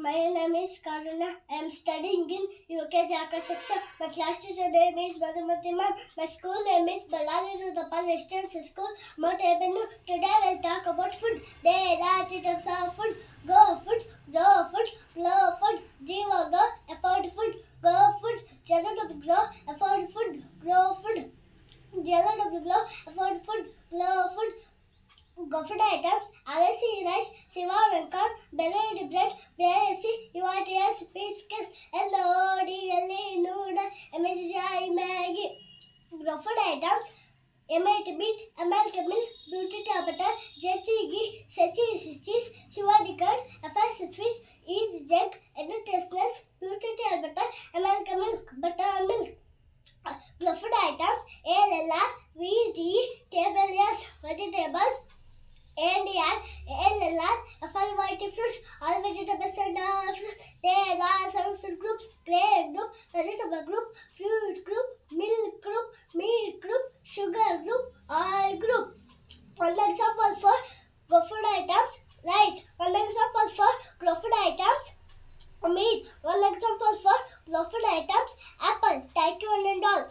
My name is Karuna. I am studying in UKG Akashaksha. My class teacher name is Madhumati ma'am. My school name is Ballari Rudapal Residential School, Mount Avenue. Today we'll talk about food. There are three types of food. Go food, raw food, glow food, Jiva go, afford food, go food, Jello grow, afford food, grow food, Jello glow, afford food, glow food. Go food items, RSC rice, Sivalanka, Benedict bread, BSc, URTS, biscuits, LODLE, noodle, MSGI, Maggie. Go food items, MIT meat, MLK milk, beauty butter, Jetty ghee, Sechi cheese, Sivadi curd, FS fish, each jug, tasteless, beauty butter, MLK milk, butter and milk. Go food items, ALLR, VG, table yes, vegetables, ANDR, ALLR, FR white fruits, all vegetables and all fruits. There are some food groups: grain group, vegetable group, fruit group, milk group, meat group, sugar group, oil group. One example for grow food items: rice. One example for grow food items: meat. One example for grow food items: apple. Thank you one and all.